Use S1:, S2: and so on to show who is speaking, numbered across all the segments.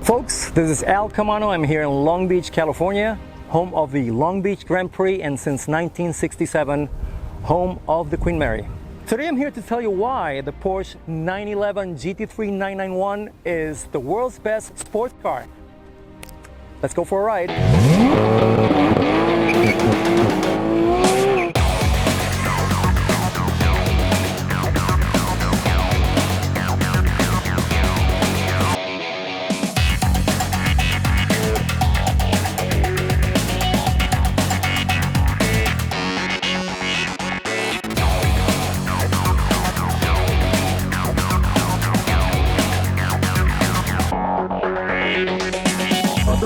S1: Folks, this is Al Camano. I'm here in Long Beach, California, home of the Long Beach Grand Prix, and since 1967, home of the Queen Mary. Today I'm here to tell you why the Porsche 911 GT3 991 is the world's best sports car. Let's go for a ride.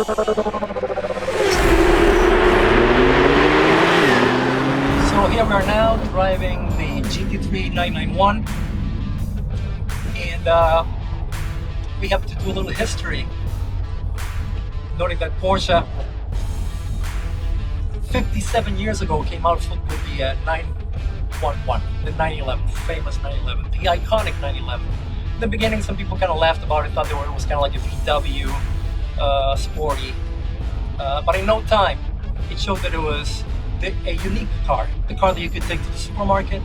S1: So here we are now driving the GT3 991, and we have to do a little history, noting that Porsche 57 years ago came out with the 911, the 911, famous 911, the iconic 911. In the beginning, some people kind of laughed about it, thought it was kind of like a VW, sporty, but in no time it showed that it was a unique car, the car that you could take to the supermarket,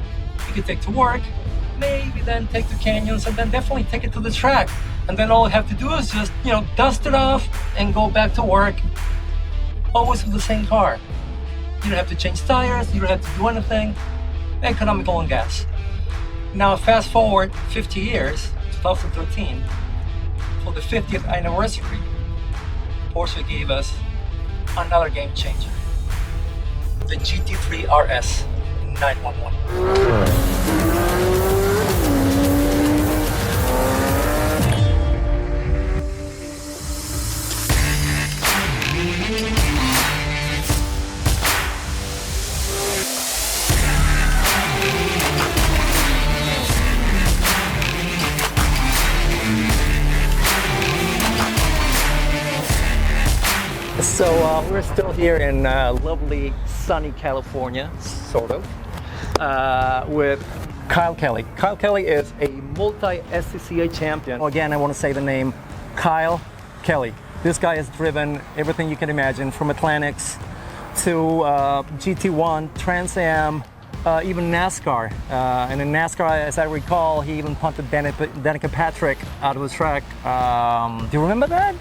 S1: you could take to work, maybe then take to canyons, and then definitely take it to the track, and then all you have to do is just, you know, dust it off and go back to work, always with the same car. You don't have to change tires, you don't have to do anything, economical on gas. Now fast forward 50 years, 2013, for the 50th anniversary, Porsche gave us another game changer, the GT3 RS 911. So we're still here in lovely sunny California, sort of, with Kyle Kelly. Kyle Kelly is a multi-SCCA champion. Again, I want to say the name, Kyle Kelly. This guy has driven everything you can imagine, from Atlantics to GT1, Trans Am, even NASCAR. And in NASCAR, as I recall, he even punted Danica Patrick out of the track. Do you remember that?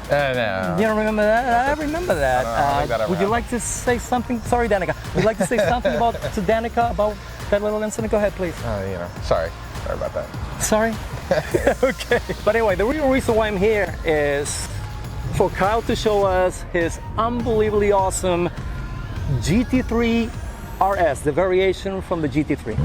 S2: No.
S1: You don't remember that? I remember that. Would you like to say something? Sorry, Danica. Would you like to say something to Danica about that little incident? Go ahead, please.
S2: Sorry about that.
S1: Sorry? Okay. But anyway, the real reason why I'm here is for Kyle to show us his unbelievably awesome GT3 RS, the variation from the GT3.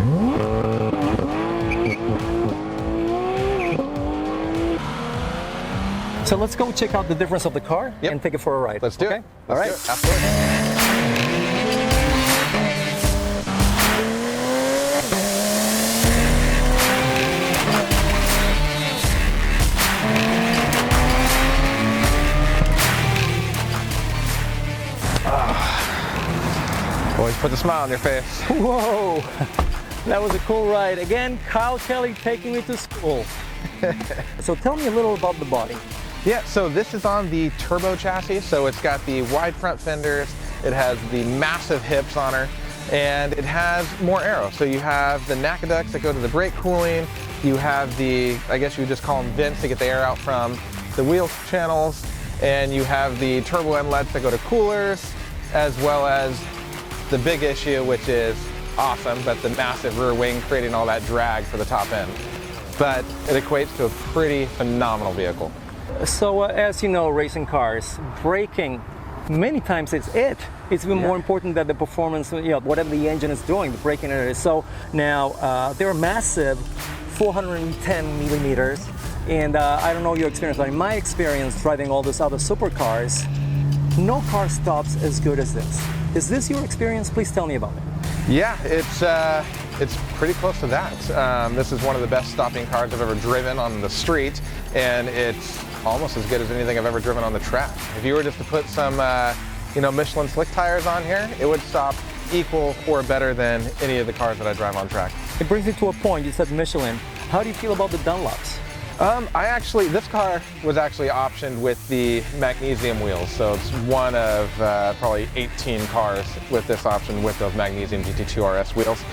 S1: So let's go check out the difference of the car and take it for a ride.
S2: Let's do it.
S1: All right.
S2: Absolutely. Always put a smile on your face.
S1: Whoa, that was a cool ride. Again, Kyle Kelly taking me to school. So tell me a little about the body.
S2: Yeah, so this is on the turbo chassis, so it's got the wide front fenders, it has the massive hips on her, and it has more aero. So you have the NACA ducts that go to the brake cooling, you have the, I guess you would just call them vents to get the air out from the wheel channels, and you have the turbo inlets that go to coolers, as well as the big issue, which is awesome, but the massive rear wing creating all that drag for the top end. But it equates to a pretty phenomenal vehicle.
S1: So as you know, racing cars, braking, many times it's even more important than the performance, you know, whatever the engine is doing, the braking it is. So now they're massive, 410 millimeters, and I don't know your experience, but in my experience driving all these other supercars, no car stops as good as this. Is this your experience? Please tell me about it.
S2: Yeah, it's pretty close to that. This is one of the best stopping cars I've ever driven on the street, and it's almost as good as anything I've ever driven on the track. If you were just to put some, Michelin slick tires on here, it would stop equal or better than any of the cars that I drive on track.
S1: It brings me to a point. You said Michelin. How do you feel about the Dunlops?
S2: This car was actually optioned with the magnesium wheels, so it's one of probably 18 cars with this option with those magnesium GT2 RS wheels.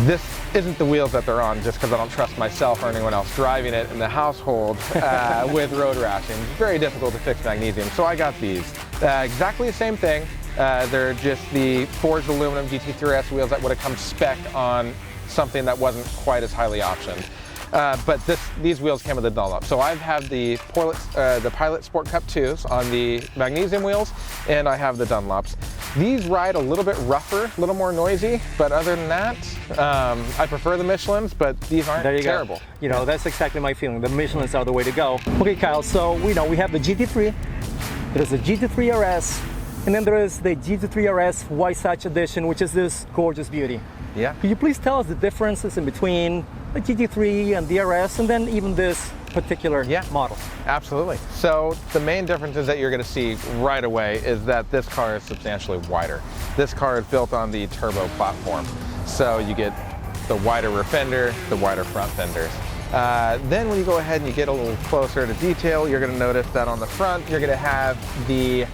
S2: This isn't the wheels that they're on just because I don't trust myself or anyone else driving it in the household with road rashing. It's very difficult to fix magnesium, so I got these. Exactly the same thing. They're just the forged aluminum GT3 RS wheels that would have come spec on something that wasn't quite as highly optioned. But these wheels came with the Dunlop. So I've had the Pilot Sport Cup 2s on the magnesium wheels, and I have the Dunlops. These ride a little bit rougher, a little more noisy, but other than that, I prefer the Michelins, but these aren't terrible.
S1: You know, that's exactly my feeling. The Michelins are the way to go. Okay, Kyle, so we have the GT3, there's the GT3 RS, and then there is the GT3 RS Wasatch Edition, which is this gorgeous beauty.
S2: Yeah.
S1: Could you please tell us the differences in between the GT3 and the RS, and then even this particular model?
S2: Absolutely. So the main differences that you're going to see right away is that this car is substantially wider. This car is built on the turbo platform, so you get the wider rear fender, the wider front fenders. Then when you go ahead and you get a little closer to detail, you're going to notice that on the front you're going to have the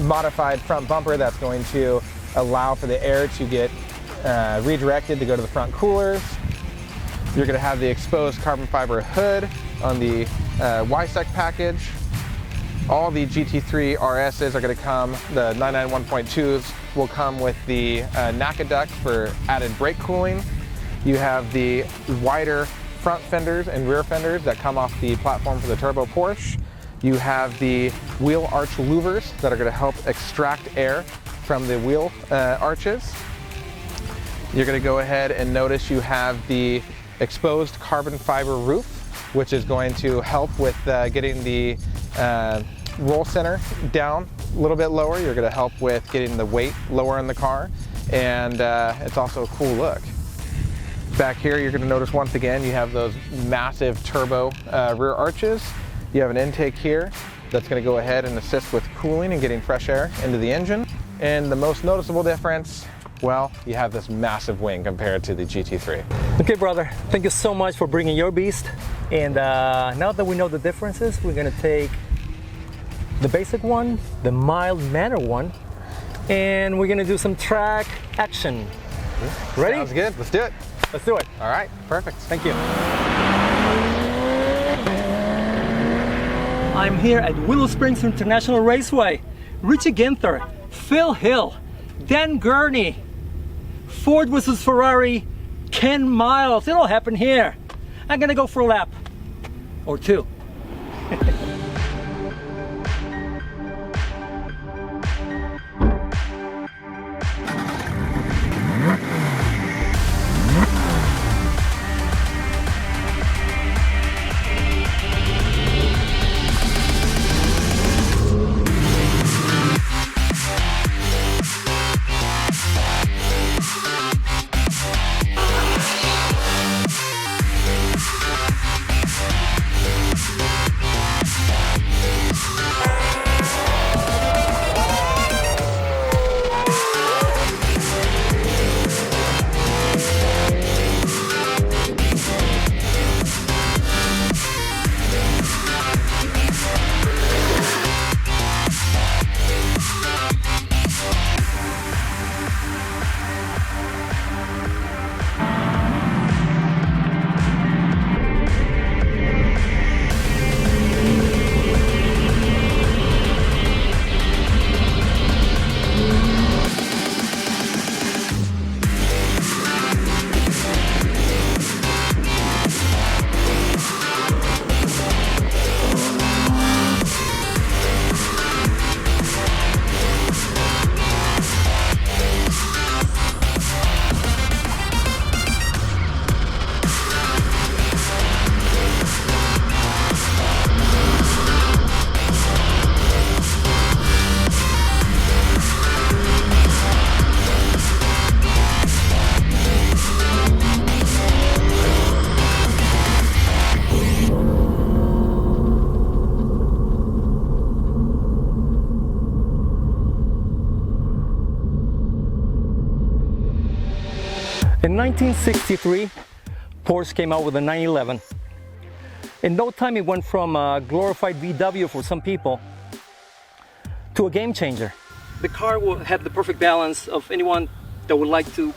S2: modified front bumper that's going to allow for the air to get redirected to go to the front coolers. You're going to have the exposed carbon fiber hood on the WiSec package. All the GT3 RSs are going to come, the 991.2s will come with the NACA duct for added brake cooling. You have the wider front fenders and rear fenders that come off the platform for the turbo Porsche. You have the wheel arch louvers that are going to help extract air from the wheel arches. You're going to go ahead and notice you have the exposed carbon fiber roof, which is going to help with getting the roll center down a little bit lower. You're going to help with getting the weight lower in the car, and it's also a cool look. Back here, you're going to notice once again you have those massive turbo rear arches. You have an intake here that's going to go ahead and assist with cooling and getting fresh air into the engine. And the most noticeable difference, well, you have this massive wing compared to the GT3.
S1: Okay, brother, thank you so much for bringing your beast. And now that we know the differences, we're gonna take the basic one, the mild-mannered one, and we're gonna do some track action. Ready?
S2: Sounds good, let's do it.
S1: Let's do it.
S2: All right, perfect.
S1: Thank you. I'm here at Willow Springs International Raceway. Richie Ginther, Phil Hill, Dan Gurney, Ford versus Ferrari, Ken Miles. It all happened here. I'm gonna go for a lap or two. In 1963, Porsche came out with a 911. In no time, it went from a glorified VW for some people to a game changer. The car will have the perfect balance of anyone that would like to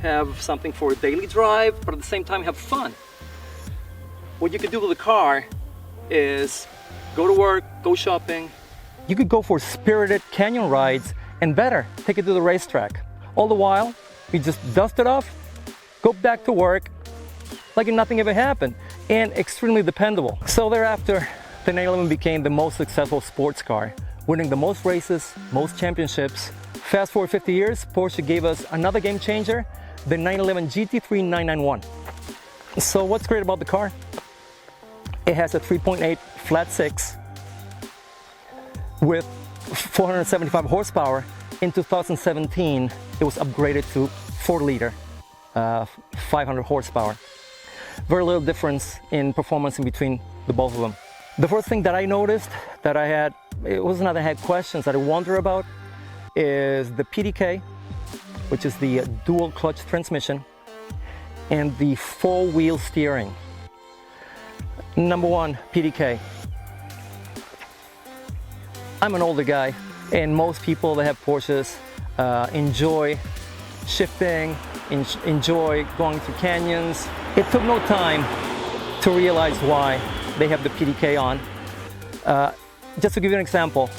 S1: have something for a daily drive, but at the same time have fun. What you could do with the car is go to work, go shopping. You could go for spirited canyon rides, and better, take it to the racetrack. All the while, you just dust it off, go back to work like nothing ever happened, and extremely dependable. So thereafter, the 911 became the most successful sports car, winning the most races, most championships. Fast forward 50 years, Porsche gave us another game changer, the 911 GT3 991. So what's great about the car? It has a 3.8 flat six with 475 horsepower. In 2017, it was upgraded to 4-liter, 500 horsepower. Very little difference in performance in between the both of them. The first thing that I noticed that it wasn't that I had questions that I wonder about, is the PDK, which is the dual clutch transmission, and the 4-wheel steering. Number one, PDK. I'm an older guy, and most people that have Porsches enjoy shifting, enjoy going through canyons. It took no time to realize why they have the PDK on. Just to give you an example,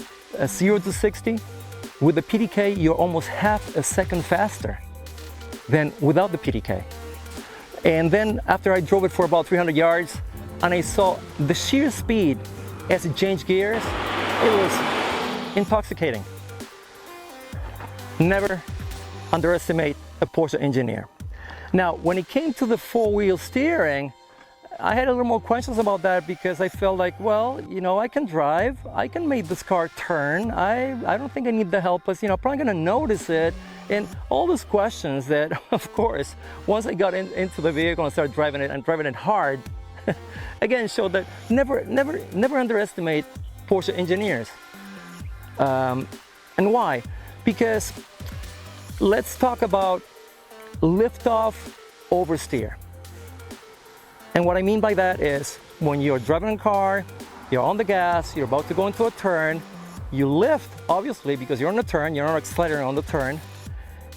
S1: 0 to 60, with the PDK, you're almost half a second faster than without the PDK. And then after I drove it for about 300 yards, and I saw the sheer speed as it changed gears, it was intoxicating. Never underestimate a Porsche engineer. Now, when it came to the 4-wheel steering, I had a little more questions about that, because I felt like, well, you know, I can drive, I can make this car turn, I don't think I need the help, but, you know, I'm probably gonna notice it. And all those questions that, of course, once I got into the vehicle and started driving it, and driving it hard, again, showed that never underestimate Porsche engineers. And why? Because let's talk about lift-off, oversteer. And what I mean by that is, when you're driving a car, you're on the gas, you're about to go into a turn, you lift, obviously, because you're on a turn, you're not accelerating on the turn,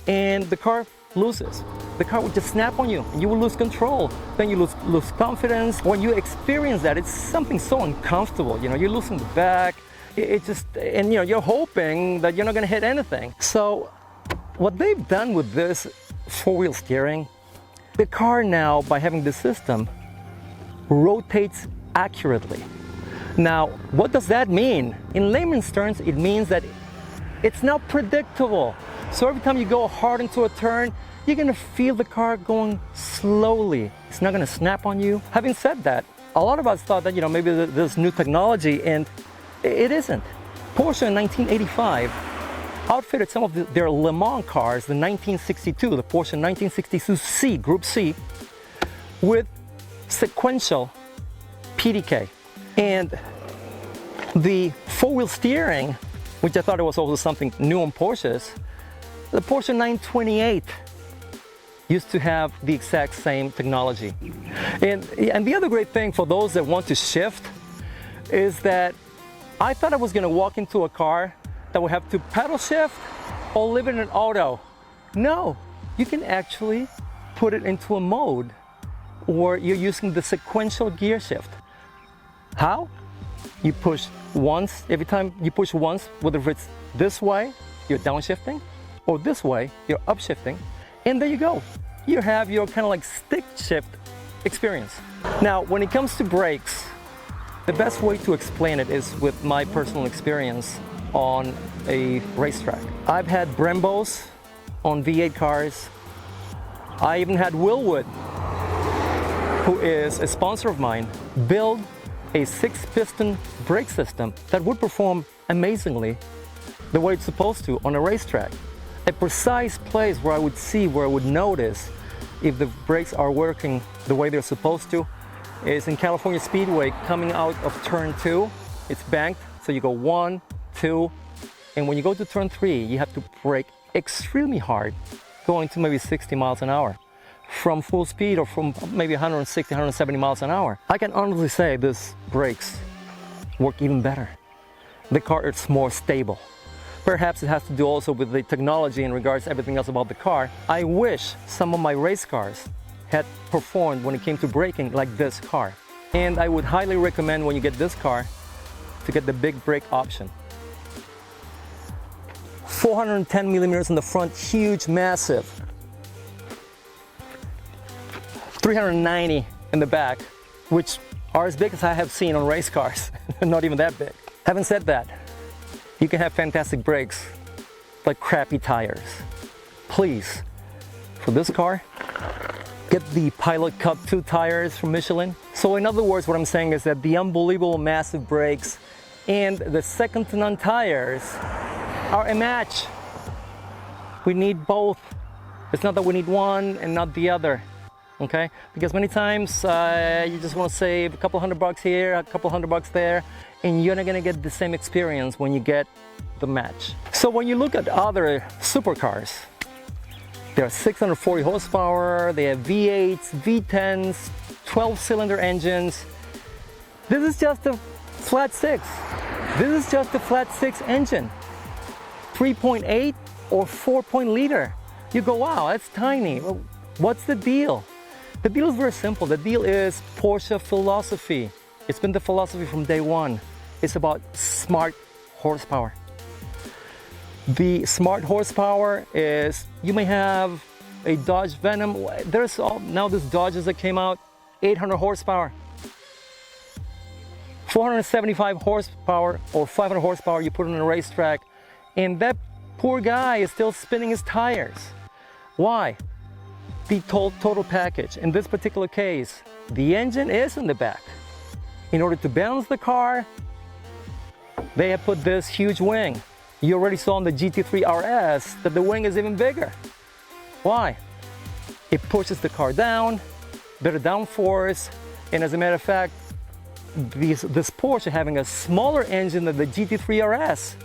S1: and the car loses. The car will just snap on you, and you will lose control. Then you lose confidence. When you experience that, it's something so uncomfortable. You know, you're losing the back. It just, and you know, you're hoping that you're not going to hit anything. So what they've done with this 4-wheel steering, the car now, by having this system, rotates accurately. Now, what does that mean? In layman's terms, it means that it's now predictable. So every time you go hard into a turn, you're gonna feel the car going slowly. It's not gonna snap on you. Having said that, a lot of us thought that, you know, maybe there's new technology, and it isn't. Porsche in 1985 outfitted some of their Le Mans cars, the 1962, the Porsche 1962 C, Group C, with sequential PDK. And the 4-wheel steering, which I thought it was also something new on Porsches, the Porsche 928 used to have the exact same technology. And the other great thing for those that want to shift is that I thought I was going to walk into a car that would have to pedal shift or live in an auto. No, you can actually put it into a mode where you're using the sequential gear shift. How? You push once, every time you push once, whether it's this way, you're downshifting, or this way, you're upshifting, and there you go. You have your kind of like stick shift experience. Now, when it comes to brakes, the best way to explain it is with my personal experience on a racetrack. I've had Brembos on V8 cars. I even had Willwood, who is a sponsor of mine, build a 6-piston brake system that would perform amazingly the way it's supposed to on a racetrack. A precise place where I would see, where I would notice if the brakes are working the way they're supposed to is in California Speedway, coming out of turn 2. It's banked, so you go 1, 2, and when you go to turn 3, you have to brake extremely hard, going to maybe 60 miles an hour. from full speed or from maybe 160, 170 miles an hour. I can honestly say this brakes work even better. The car is more stable. Perhaps it has to do also with the technology in regards to everything else about the car. I wish some of my race cars had performed when it came to braking like this car. And I would highly recommend when you get this car to get the big brake option. 410 millimeters in the front, huge, massive. 390 in the back, which are as big as I have seen on race cars. Not even that big. Having said that, you can have fantastic brakes, but crappy tires. Please, for this car, get the Pilot Cup 2 tires from Michelin. So in other words, what I'm saying is that the unbelievable massive brakes and the second to none tires are a match. We need both. It's not that we need one and not the other, okay? Because many times you just want to save a couple $100 here, a couple $100 there, and you're not gonna get the same experience when you get the match. So when you look at other supercars, they are 640 horsepower, they have V8s, V10s, 12-cylinder engines. This is just a flat six. This is just a flat six engine. 3.8 or 4-liter. You go, wow, that's tiny. Well, what's the deal? The deal is very simple. The deal is Porsche philosophy. It's been the philosophy from day one. It's about smart horsepower. The smart horsepower is, you may have a Dodge Venom. There's now this Dodges that came out, 800 horsepower. 475 horsepower or 500 horsepower you put on a racetrack, and that poor guy is still spinning his tires. Why? The total package. In this particular case, the engine is in the back. In order to balance the car, they have put this huge wing. You already saw on the GT3 RS that the wing is even bigger. Why? It pushes the car down, better downforce, and as a matter of fact, this Porsche having a smaller engine than the GT3 RS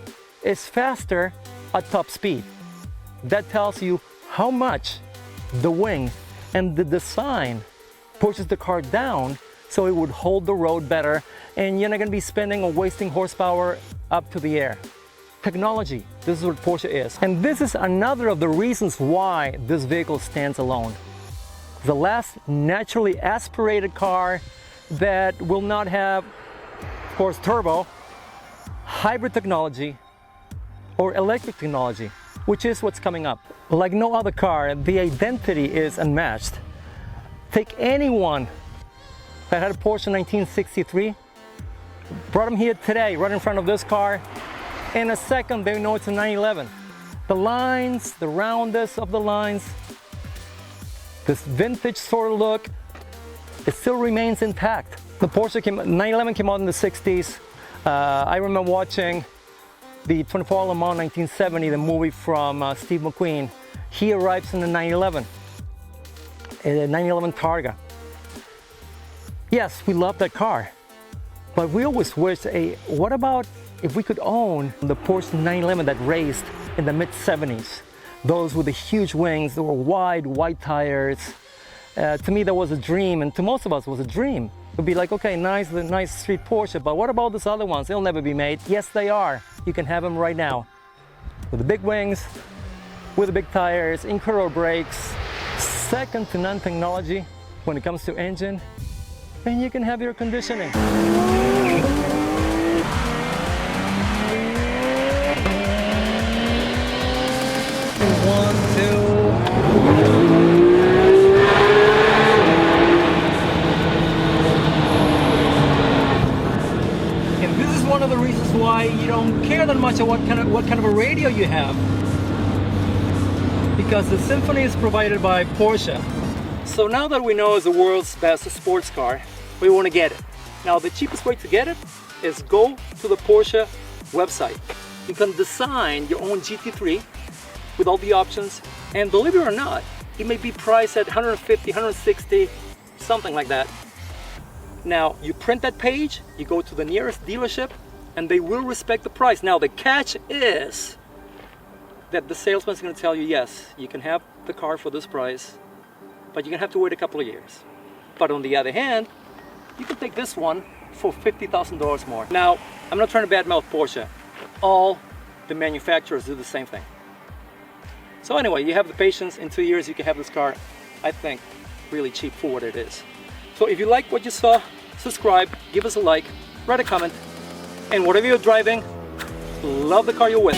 S1: is faster at top speed. That tells you how much the wing and the design pushes the car down so it would hold the road better, and you're not going to be spending or wasting horsepower up to the air. Technology, this is what Porsche is. And this is another of the reasons why this vehicle stands alone. The last naturally aspirated car that will not have, of course, turbo, hybrid technology, or electric technology, which is what's coming up. Like no other car, the identity is unmatched. Take anyone that had a Porsche 1963, brought them here today, right in front of this car, in a second they know it's a 911. The lines, the roundness of the lines, this vintage sort of look, it still remains intact. The Porsche 911 came out in the 60s. I remember watching the 24 Hour Le Mans 1970, the movie from Steve McQueen. He arrives in the 911, a 911 Targa. Yes, we love that car, but we always wish, what about if we could own the Porsche 911 that raced in the mid-70s? Those with the huge wings, they were wide tires. To me, that was a dream, and to most of us, it was a dream. It would be like, okay, nice street Porsche, but what about these other ones? They'll never be made. Yes, they are. You can have them right now. With the big wings, with the big tires, incredible brakes, second to none technology when it comes to engine, and you can have your conditioning. 1, 2. And this is one of the reasons why you don't care that much what kind of a radio you have, because the Symphony is provided by Porsche. So now that we know it's the world's best sports car, we want to get it. Now the cheapest way to get it is go to the Porsche website. You can design your own GT3 with all the options, and believe it or not, it may be priced at 150, 160, something like that. Now you print that page, you go to the nearest dealership, and they will respect the price. Now the catch is that the salesman is going to tell you, yes, you can have the car for this price, but you're gonna have to wait a couple of years. But on the other hand, you can take this one for $50,000 more. Now, I'm not trying to badmouth Porsche. All the manufacturers do the same thing. So anyway, you have the patience. In 2 years, you can have this car, I think, really cheap for what it is. So if you like what you saw, subscribe, give us a like, write a comment, and whatever you're driving, love the car you're with.